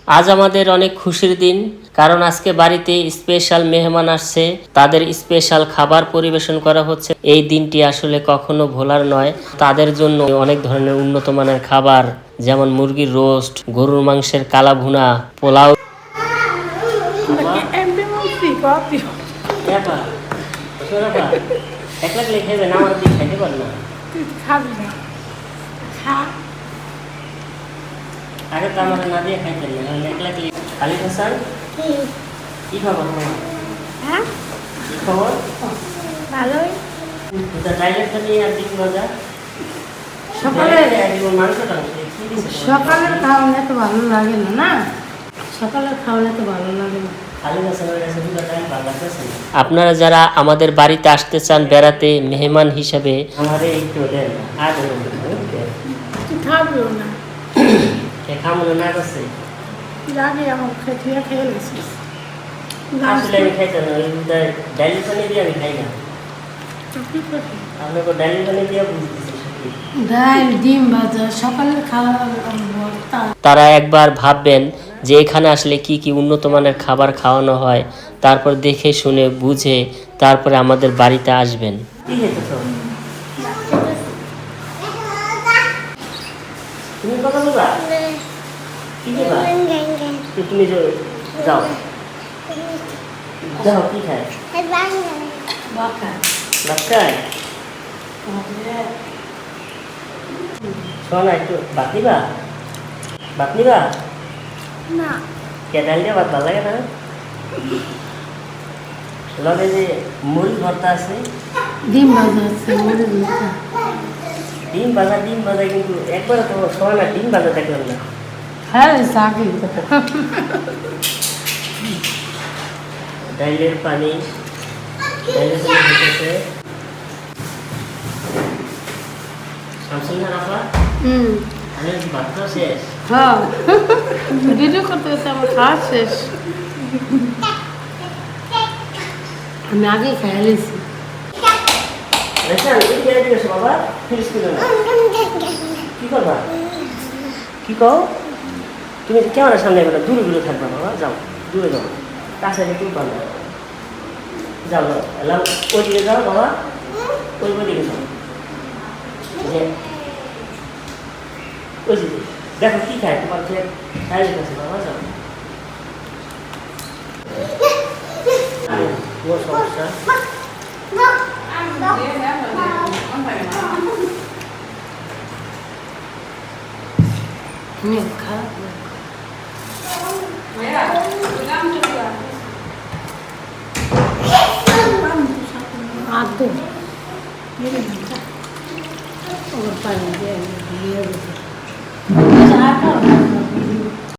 আজ আমাদের অনেক খুশির দিন, কারণ আজকে বাড়িতে স্পেশাল মেহমান আসছে, তাদের স্পেশাল খাবার পরিবেশন করা হচ্ছে। এই দিনটি আসলে কখনো ভোলার নয়। তাদের জন্য অনেক ধরনের উন্নত মানের খাবার, যেমন মুরগির রোস্ট, গরুর মাংসের কালা ভুনা, পোলাও। আগে তো আমার না দিয়ে খাইতেন না, একলা কি খালিদ হাসান কি খবর তোমার? হ্যাঁ কি খবর? ভালোই। ডাইলেটটা নিয়ে আর দিন মজা সকালে মাংসটা সকালের খাওয়ালে তো ভালো লাগে না, না সকালের খাওয়ালে তো ভালো লাগে না। আপনারা যারা আমাদের বাড়িতে আসতে চান বেড়াতে মেহমান হিসাবে, আমাদের একটু দেন আর খাবো না, খামো না করছে জানি আমার খেয়ে খেয়ে গেছিস। আসলে আমি খাইতাম না, ডাইলি পানি দিয়ে আমি খাই না। আপনাকে ডাইলি পানি দিয়ে বুঝতেছি ডাল ডিম ভাজা সকালের খাওয়া। তারা একবার ভাববেন যে এখানে আসলে কি কি উন্নত মানের খাবার খাওয়ানো হয়, তারপর দেখে শুনে বুঝে তারপরে আমাদের বাড়িতে আসবেন। তুমি কথা বলবা? কি দেবা? তুমি যাও যাও, কি খায়? বাক্কায় শোনা, একটু ভাত নিবা? ভাত নিবা? না কে ডাল দিয়ে ভাত ভালো লাগে না? লগে যে মরিচ ভর্তা আছে, ডিম ভাজা আছে, মরিচ ভাজা। ডিম ভাজা কিন্তু একবার তো শোনা না, ডিম ভাজা দেখলাম না। হ্যাঁ সাকি ডাইলের পানি হতেছে। শামসুল না রাফা, আমি ভাতটা শেষ। হ্যাঁ ভিডিও করতে করতে আমার খাওয়া শেষ। আমি আগে খেয়ে নিয়েছি। বাবা কি করবা? কি কও? তুমি ক্যামেরার সামনে বেরো, দূরে দূরে থাকবা বাবা, যাও দূরে যাও, কাছে একটু ভালো যাও যাও, এলাম ওই দিকে যাও বাবা, ওই দিকে যাও, ওই দিকে দেখো কি খায় তোমার খেয়ে খাই গেছে বাবা, যাও। তোমার সমস্যা খারাপ আদৌ পানি দিয়ে